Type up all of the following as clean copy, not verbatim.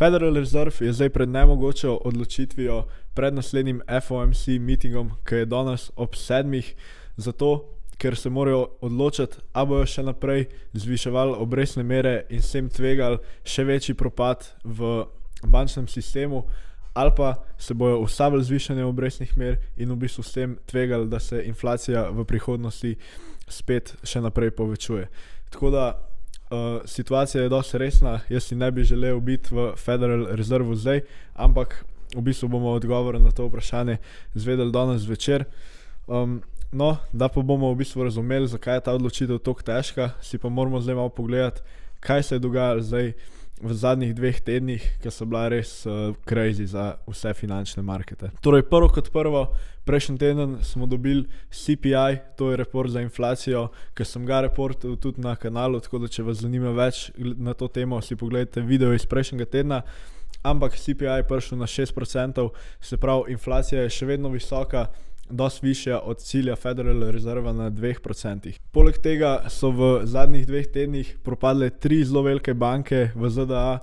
Federal Reserve je zdaj pred nemogočo odločitvijo pred naslednjim FOMC meetingom, ki je danes ob 7, zato ker se morajo odločiti, a bojo še naprej zviševali obrestne mere in s tem tvegali še večji propad v bančnem sistemu, ali pa se bojo ustavili zvišanje obrestnih mer in v bistvu s tem tvegali, da se inflacija v prihodnosti spet še naprej povečuje. Tako da situacija je dosti resna, jaz si ne bi želel biti v Federal Reserve zdaj, ampak v bistvu bomo odgovor na to vprašanje izvedeli danes zvečer. No, da pa bomo v bistvu razumeli, zakaj je ta odločitev tako težka, si pa moramo zdaj malo pogledati, kaj se je dogajalo zdaj v zadnjih 2 tednih, ki so bila res crazy za vse finančne markete. Torej, prvo kot prvo, prejšnji teden smo dobili CPI, to je report za inflacijo, ki sem ga reportal tudi na kanalu, tako da če vas zanima več na to temo, si pogledajte video iz prejšnjega tedna, ampak CPI je prišel na 6%, se pravi, inflacija je še vedno visoka, dosti višja od cilja Federal Reserve na 2%. Poleg tega so v zadnjih 2 tednih propadle 3 zelo velike banke v ZDA,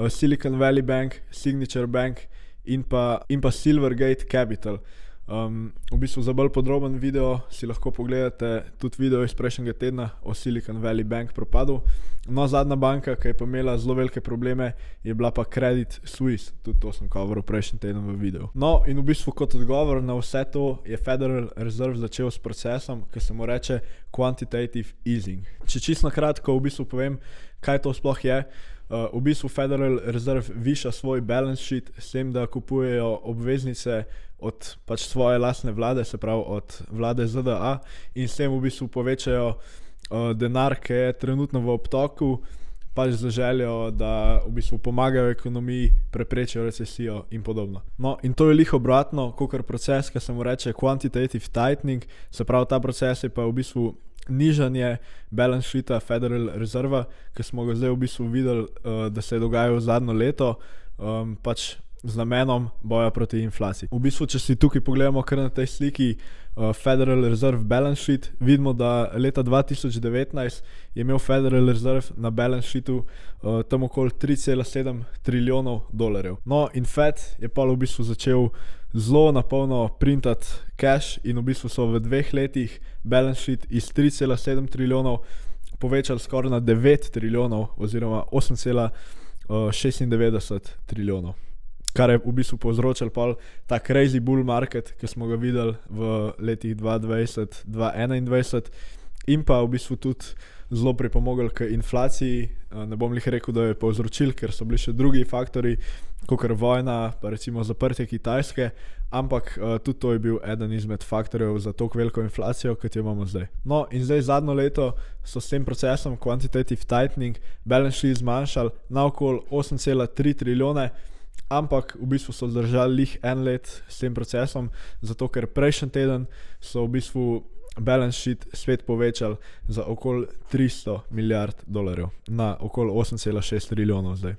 Silicon Valley Bank, Signature Bank in pa Silvergate Capital. V bistvu za bolj podroben video si lahko pogledate tudi video iz prejšnjega tedna o Silicon Valley Bank propadu. No, zadnja banka, ki je pa imela zelo velike probleme, je bila pa Credit Suisse, tudi to sem coveril prejšnji teden v videu. No, in v bistvu kot odgovor na vse to je Federal Reserve začel s procesom, ki se mu reče quantitative easing. Če čisto na kratko v bistvu povem, kaj to sploh je. V bistvu Federal Reserve viša svoj balance sheet s tem, da kupujejo obveznice od pač svoje lastne vlade, se pravi od vlade ZDA, in s tem v bistvu povečajo denar, ki je trenutno v obtoku, pač za željo, da v bistvu pomagajo ekonomiji, preprečijo recesijo in podobno. No, in to je lih obratno, kakor proces, ki se mu reče quantitative tightening, se pravi, ta proces je pa v bistvu nižanje balance sheeta Federal Reserve, ki smo ga zdaj v bistvu videli, da se je dogajalo zadnjo leto, pač z namenom boja proti inflaciji. V bistvu, če si tukaj pogledamo kar na tej sliki Federal Reserve balance sheet, vidimo, da leta 2019 je imel Federal Reserve na balance sheetu tam okoli 3,7 trilijonov dolarjev. No, in Fed je pa v bistvu začel zelo napolno printati cash in v bistvu so v 2 letih balance sheet iz 3,7 trilijonov povečali skoraj na 9 trilijonov oziroma 8,96 trilijonov. Kar je v bistvu povzročal ta crazy bull market, ki smo ga videli v letih 2020-2021 in pa v bistvu tudi zelo pripomogli k inflaciji. Ne bom lih rekel, da je povzročil, ker so bili še drugi faktori, kakor vojna, pa recimo zaprtje Kitajske, ampak tudi to je bil eden izmed faktorjev za toliko veliko inflacijo, kot jo imamo zdaj. No, in zdaj zadnjo leto so s tem procesom quantitative tightening balance sheet zmanjšali na okoli 8,3 trilijone, ampak v bistvu so zdržali lih 1 let s tem procesom, zato ker prejšnji teden so v bistvu balance sheet spet povečali za okoli 300 milijard dolarjev na okoli 8,6 trilijonov zdaj.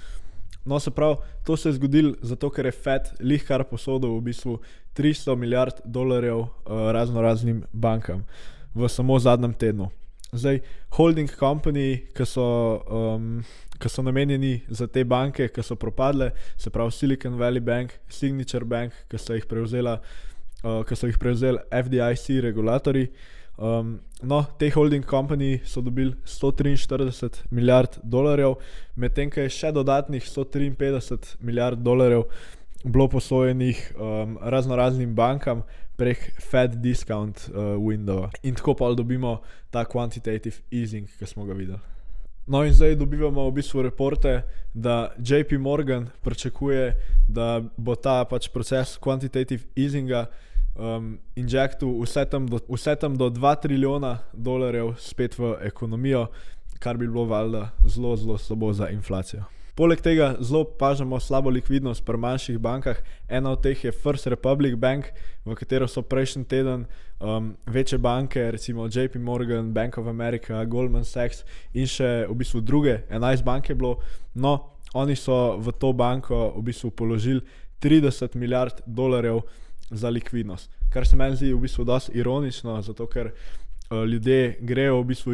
No, se pravi, to se je zgodilo zato, ker je Fed lih kar posodil v bistvu 300 milijard dolarjev raznim bankam v samo zadnjem tednu. Zdaj, holding company, ki so namenjeni za te banke, ki so propadle, se pravi Silicon Valley Bank, Signature Bank, ki so jih prevzeli FDIC regulatorji. No, te holding company so dobili 143 milijard dolarjev, medtem ko je še dodatnih 153 milijard dolarjev bilo posojenih raznoraznim bankam prek Fed discount windowa. In tako pa dobimo ta quantitative easing, ki smo ga videli. No, in zdaj dobivamo v bistvu reporte, da JP Morgan pričakuje, da bo ta pač proces quantitative easinga injektil vse tam do 2 trilijona dolarjev spet v ekonomijo, kar bi bilo valjda zelo, zelo slabo za inflacijo. Poleg tega zelo opažamo slabo likvidnost pri manjših bankah. Ena od teh je First Republic Bank, v katero so prejšnji teden večje banke, recimo JP Morgan, Bank of America, Goldman Sachs in še v bistvu druge, 11 bank je bilo. No, oni so v to banko v bistvu položili 30 milijard dolarjev za likvidnost, kar se meni zdi v bistvu dosti ironično, zato ker ljudje grejo v bistvu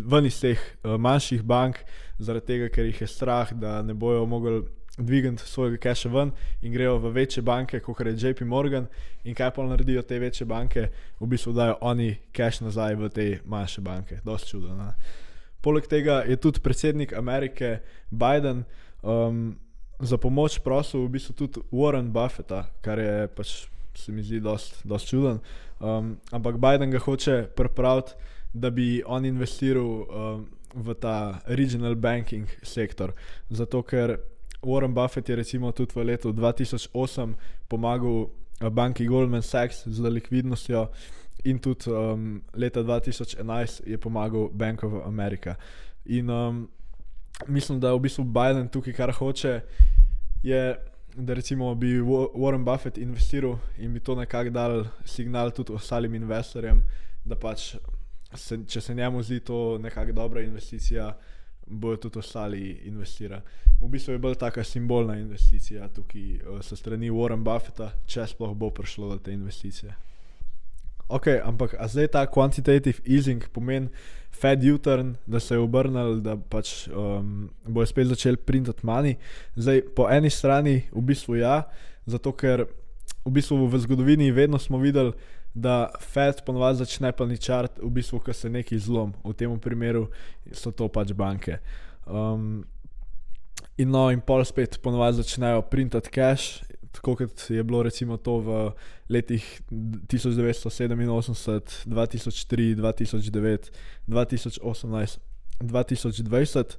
ven iz teh manjših bank, zaradi tega, ker jih je strah, da ne bojo mogli dvigniti svojega keša ven in grejo v večje banke, kot je JP Morgan, in kaj pa naredijo te večje banke, v bistvu dajo oni keš nazaj v te manjše banke. Dosti čudno, ne? Poleg tega je tudi predsednik Amerike Biden za pomoč prosil v bistvu tudi Warren Buffetta, kar je pač se mi zdi dosti čuden. Ampak Biden ga hoče pripraviti, da bi on investiral v ta regional banking sektor. Zato ker Warren Buffett je recimo tudi v letu 2008 pomagal banki Goldman Sachs z likvidnostjo in tudi leta 2011 je pomagal Bank of America. In mislim, da v bistvu Biden tukaj kar hoče je, da recimo bi Warren Buffett investiral in bi to nekako dal signal tudi ostalim investorjem, da pač če se njemu zdi to nekako dobra investicija, bojo tudi ostali investirali. V bistvu je bolj taka simbolna investicija tukaj sa strani Warren Buffetta, če sploh bo prišlo do te investicije. Ok, ampak a zdaj ta quantitative easing pomeni Fed U-turn, da se je obrnil, da pač bojo spet začeli printati money. Zdaj, po eni strani v bistvu ja, zato ker v bistvu v zgodovini vedno smo videli, da Fed ponovadi začne planičariti v bistvu, ko se neki zlom. V tem primeru so to pač banke. In pol spet ponovadi začnejo printati cash, tako kot je bilo recimo to v letih 1987, 2003, 2009, 2018, 2020.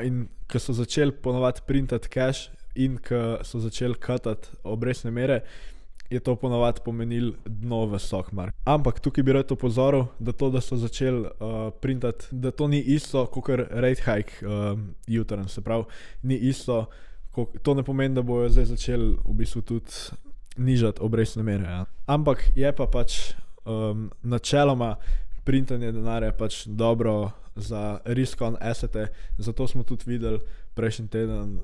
In ko so začeli ponovadi printati cash in ko so začeli cutati obrestne mere, je to ponovadi pomenilo dno v stock market. Ampak tukaj bi rad opozoril, da to, da so začeli printati, da to ni isto kot rate hike U-turn, se pravi, ni isto. To ne pomeni, da bojo zdaj začeli v bistvu tudi nižati obrestne mere. Ja. Ampak je pa pač načeloma printanje denarja pač dobro za risk on assete, zato smo tudi videli prejšnji teden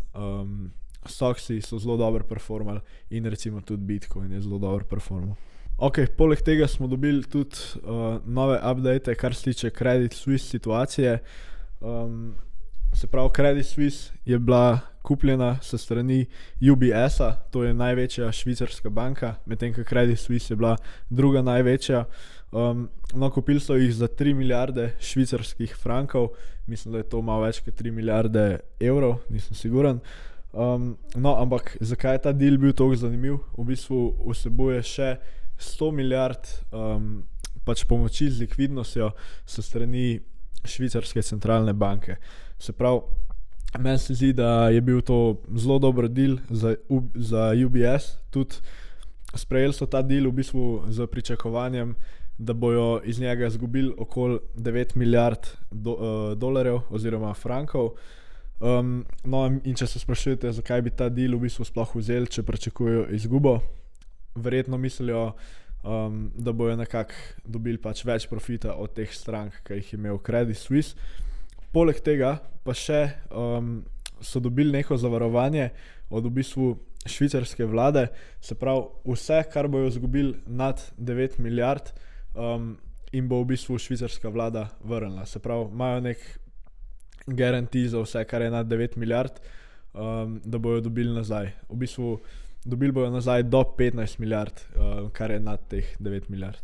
stocksi so zelo dobro performali in recimo tudi Bitcoin je zelo dobro performal. Ok, poleg tega smo dobili tudi nove update, kar se tiče Credit Suisse situacije. Se pravi, Credit Suisse je bila kupljena sa strani UBS-a, to je največja švicarska banka, medtem ko Credit Suisse je bila druga največja. Kupili so jih za 3 milijarde švicarskih frankov, mislim, da je to malo več kot 3 milijarde evrov, nisem siguren. Ampak zakaj je ta deal bil toliko zanimiv? V bistvu vsebuje še 100 milijard pač pomoči z likvidnostjo sa strani švicarske centralne banke. Se pravi, meni se zdi, da je bil to zelo dober deal za UBS. Tudi sprejeli so ta deal v bistvu z pričakovanjem, da bojo iz njega izgubili okoli 9 milijard dolarjev oziroma frankov. In če se sprašujete, zakaj bi ta deal v bistvu sploh vzeli, če pričakujejo izgubo, verjetno mislijo, da bojo nekako dobili pač več profita od teh strank, ki jih je imel Credit Suisse. Poleg tega pa še so dobili neko zavarovanje od v bistvu švicarske vlade, se pravi vse, kar bojo izgubili nad 9 milijard in bo v bistvu švicarska vlada vrnila. Se pravi, imajo nek guarantee za vse, kar je nad 9 milijard, da bojo dobili nazaj. V bistvu dobili bojo nazaj do 15 milijard, kar je nad teh 9 milijard.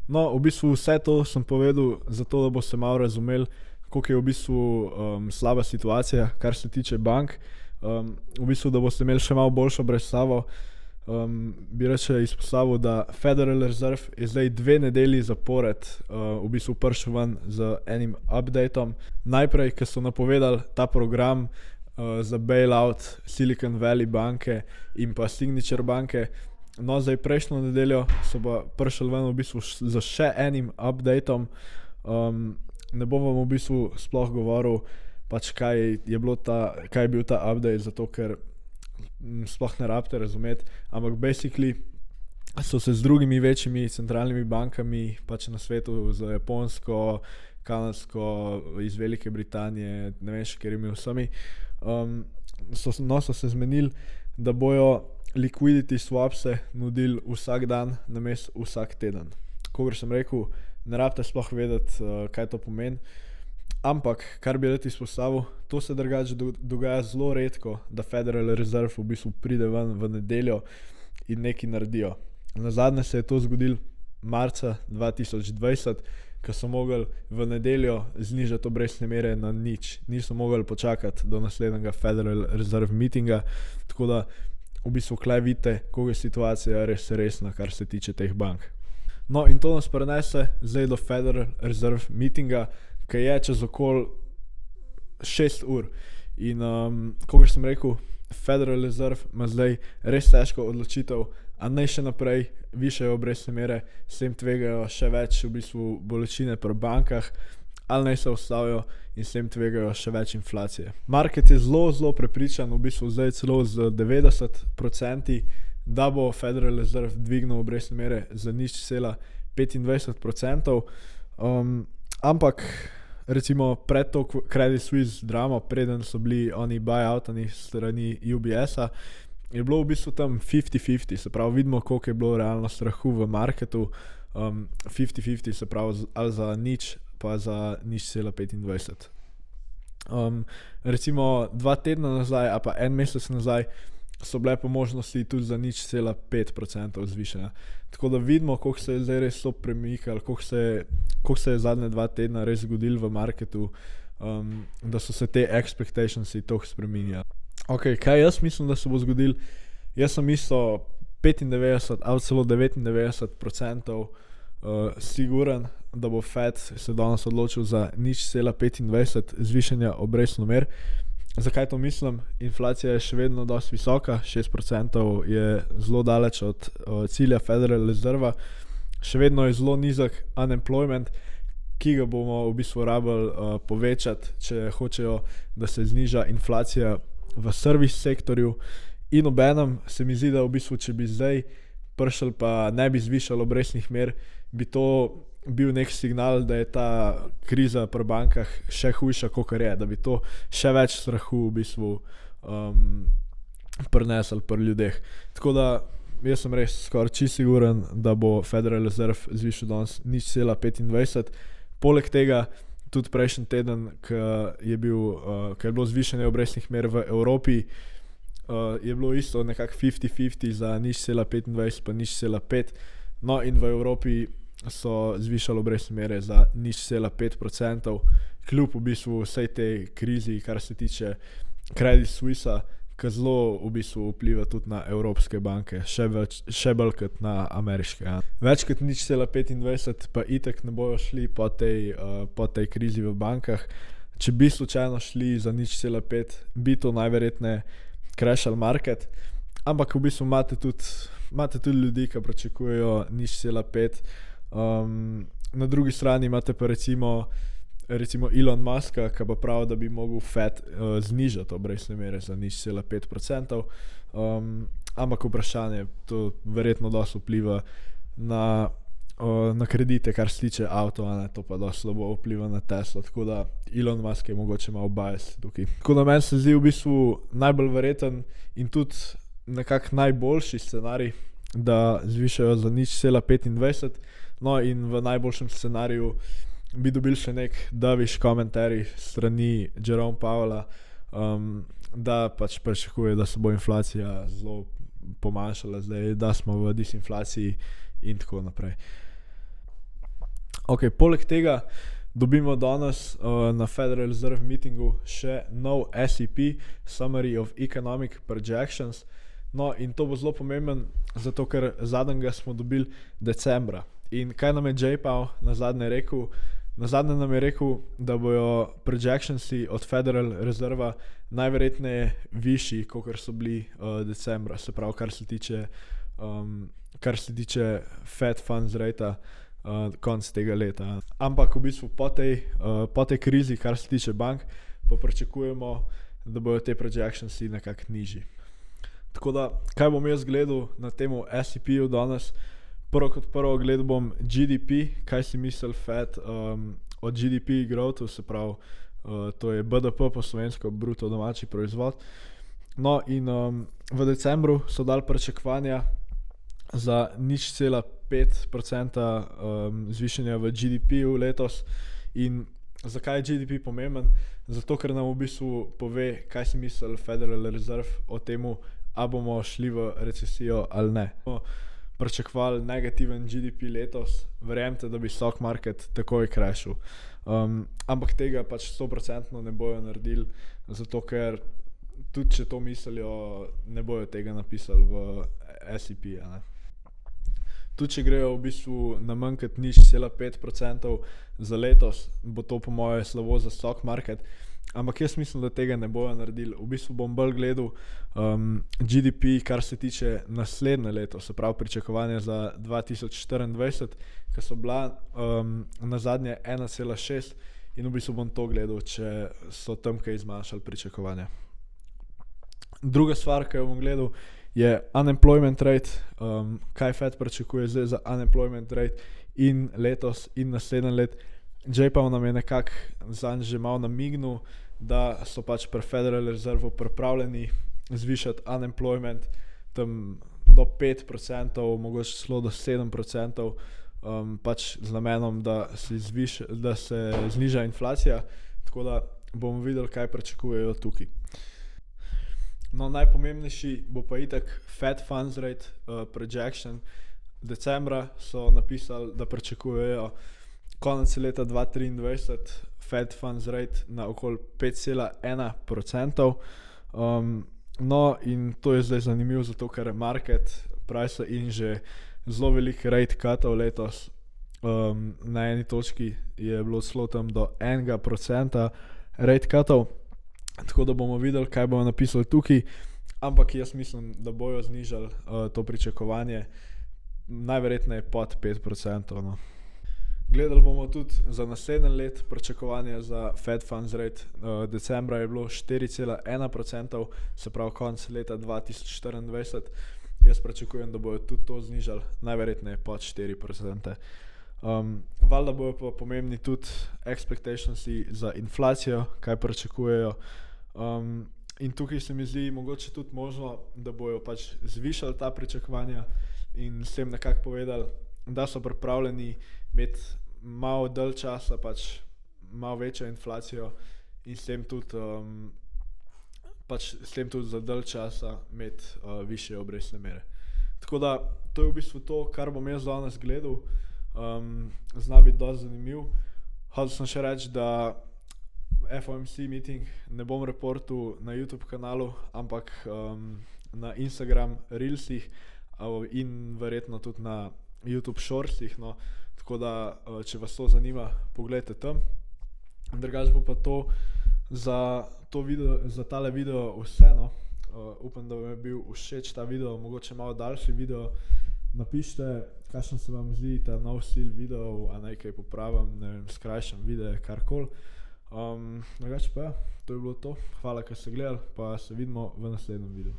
V bistvu vse to sem povedal zato, da boste malo razumeli, koliko je v bistvu slaba situacija, kar se tiče bank. V bistvu, da boste imeli še malo boljšo predstavo, bi reče izpostavil, da Federal Reserve je zdaj 2 nedelji zapored v bistvu prišel ven z enim updateom. Najprej, ko so napovedali ta program za bailout Silicon Valley banke in pa Signature banke. Zdaj prejšnjo nedeljo so pa prišli ven v bistvu z še enim updateom. Ne bom vam v bistvu sploh govoril, pač kaj je bil ta update, zato ker sploh ne rabite razumeti, ampak basically so se z drugimi večjimi centralnimi bankami pač na svetu, z japonsko, kanadsko, iz Velike Britanije, ne vem še kjerimi vsemi, so se zmenili, da bojo liquidity swapse nudili vsak dan namesto vsak teden. kot sem rekel, ne rabite sploh vedeti, kaj to pomeni. Ampak, kar bi rad izpostavil, to se drugače dogaja zelo redko, da Federal Reserve v bistvu pride ven v nedeljo in nekaj naredijo. Nazadnje se je to zgodilo marca 2020, ko so mogli v nedeljo znižati obrestne mere na nič. Niso mogli počakati do naslednjega Federal Reserve meetinga, tako da v bistvu klej vidite, koliko je situacija res resna, kar se tiče teh bank. No in to nas prenese zdaj do Federal Reserve meetinga, ki je čez okoli 6 ur. In kot sem rekel, Federal Reserve ima zdaj res težko odločitev, a naj še naprej višajo obrestne mere, s tem tvegajo še več v bistvu bolečine pri bankah, ali naj se ustavijo in s tem tvegajo še več inflacije. Market je zelo prepričan, v bistvu zdaj celo z 90%, da bo Federal Reserve dvignil obrestne mere za 0,25%, ampak recimo pred to Credit Suisse dramo, preden so bili oni buyoutani strani UBS-a, je bilo v bistvu tam 50-50, se pravi vidimo, koliko je bilo realno strahu v marketu, 50-50, se pravi ali za nič, pa za 0,25. Recimo 2 tedna nazaj, a pa en mesec nazaj, so bile po možnosti tudi za 0,5% zvišanja. Tako da vidimo, koliko se je zdaj res to premikalo, koliko se je zadnje 2 tedna res zgodilo v marketu, da so se te expectationsi toliko spreminjali. Ok, kaj jaz mislim, da se bo zgodilo? Jaz sem isto 95 ali celo 99% siguren, da bo Fed se danes odločil za 0,25 zvišanja obrestno mer. Zakaj to mislim? Inflacija je še vedno dosti visoka, 6% je zelo daleč od cilja Federal Reserve, še vedno je zelo nizek unemployment, ki ga bomo v bistvu rabili povečati, če hočejo, da se zniža inflacija v service sektorju. In obenem se mi zdi, da v bistvu, če bi zdaj prišel pa ne bi zvišal obrestnih mer, bi to bil nek signal, da je ta kriza pri bankah še hujša, kakor je, da bi to še več strahu v bistvu prinesel pri ljudeh. Tako da jaz sem res skoraj čisto siguren, da bo Federal Reserve zvišal danes 0,25. Poleg tega tudi prejšnji teden, ko je bilo zvišanje obrestnih mer v Evropi, je bilo isto nekako 50-50 za 0,25 pa 0,5. No in v Evropi so zvišali obrestne mere za 0,5%, kljub v bistvu vsej tej krizi, kar se tiče Credit Suisse-a, ki zelo v bistvu vpliva tudi na evropske banke, še bolj kot na ameriške. Več kot 0,25 pa itek ne bojo šli po tej krizi v bankah. Če bi slučajno šli za 0,5, bi to najverjetneje crashal market, ampak v bistvu imate tudi ljudi, ki pričakujejo 0,5. Na drugi strani imate pa recimo Elon Muska, ki pa pravi, da bi mogel Fed znižati obrestne mere za 0,5%, ampak vprašanje, to verjetno dosti vpliva na kredite, kar se tiče avto, to pa dosti slabo vpliva na Tesla, tako da Elon Musk je mogoče malo bias tukaj. Tako da meni se zdi v bistvu najbolj verjeten in tudi nekako najboljši scenarij, da zvišajo za 0,25, no in v najboljšem scenariju bi dobili še nek dovish komentarij strani Jerome Powella, da pač pričakuje, da se bo inflacija zelo pomanjšala zdaj, da smo v disinflaciji in tako naprej. Ok, poleg tega dobimo danes na Federal Reserve meetingu še nov SEP, Summary of Economic Projections. No in to bo zelo pomemben, zato ker zadnjega smo dobili decembra. In kaj nam je J-Pow nazadnje rekel? Nazadnje nam je rekel, da bojo projectionsi od Federal Reserve najverjetneje višji, kot so bili decembra, se pravi, kar se tiče Fed Funds Rate konc tega leta. Ampak v bistvu po tej krizi, kar se tiče bank, pa pričakujemo, da bojo te projectionsi nekako nižji. Tako da, kaj bom jaz gledal na temu SEP-ju danes? Prvo kot prvo gledal bom GDP, kaj si misli Fed o GDP growthu, se pravi, to je BDP po slovensko, bruto domači proizvod. No in v decembru so dali pričakovanja za 0,5 5% zvišanja v GDP-ju letos. In zakaj je GDP pomemben? Zato, ker nam v bistvu pove, kaj si misli Federal Reserve o tem, a bomo šli v recesijo ali ne. Pričakovali negativen GDP letos, verjemite, da bi stock market takoj crashil. Ampak tega pač 100% ne bojo naredili, zato ker tudi če to mislijo, ne bojo tega napisali v S&P. Tudi če grejo v bistvu na manj kot 0,5% za letos, bo to po moje slabo za stock market. Ampak jaz mislim, da tega ne bojo naredili. V bistvu bom bolj gledal GDP, kar se tiče naslednje leto, se pravi pričakovanja za 2024, ki so bila na zadnje 1,6 in v bistvu bom to gledal, če so tam kaj zmanjšali pričakovanja. Druga stvar, ki jo bom gledal, je unemployment rate, kaj Fed pričakuje zdaj za unemployment rate in letos in naslednje let. J-Pow nam je nekako zanj že malo namignil, da so pač pri Federal Reserve pripravljeni zvišati unemployment tam do 5%, mogoče celo do 7%, pač z namenom, da se zniža inflacija, tako da bomo videli, kaj pričakujejo tukaj. No, najpomembnejši bo pa itak Fed Funds Rate projection. Decembra so napisali, da pričakujejo konec leta 2023 Fed Funds Rate na okoli 5,1%. No, in to je zdaj zanimivo, zato ker market price in že zelo velik rate cutov letos. Na eni točki je bilo celo tam do 1% rate cutov, tako da bomo videli, kaj bomo napisali tukaj, ampak jaz mislim, da bojo znižali to pričakovanje, najverjetneje pod 5%. No. Gledali bomo tudi za naslednje let pričakovanje za Fed Funds Rate. Decembra je bilo 4,1%, se pravi konec leta 2024. Jaz pričakujem, da bojo tudi to znižali, najverjetneje pod 4%. Valjda bojo pa pomembni tudi expectationsi za inflacijo, kaj pričakujejo. In tukaj se mi zdi mogoče tudi možno, da bojo pač zvišali ta pričakovanja in s tem nekako povedali, da so pripravljeni imeti malo dalj časa, pač malo večjo inflacijo in s tem tudi za dalj časa imeti višje obrestne mere. Tako da to je v bistvu to, kar bom jaz danes gledal. Zna biti dosti zanimiv. Hotel sem še reči, da FOMC meeting ne bom reportal na YouTube kanalu, ampak na Instagram Reelsih in verjetno tudi na YouTube Shortsih, no. Tako da, če vas to zanima, pogledajte tam. Drugače bo pa to za tale video vse, no. Upam, da vam je bil všeč ta video, mogoče malo daljši video. Napišite, kakšen se vam zdi ta nov stil videov, a nekaj popravim, ne vem, skrajšam videe, karkoli. Drugače pa ja, to je bilo to. Hvala, ker ste gledali, pa se vidimo v naslednjem videu.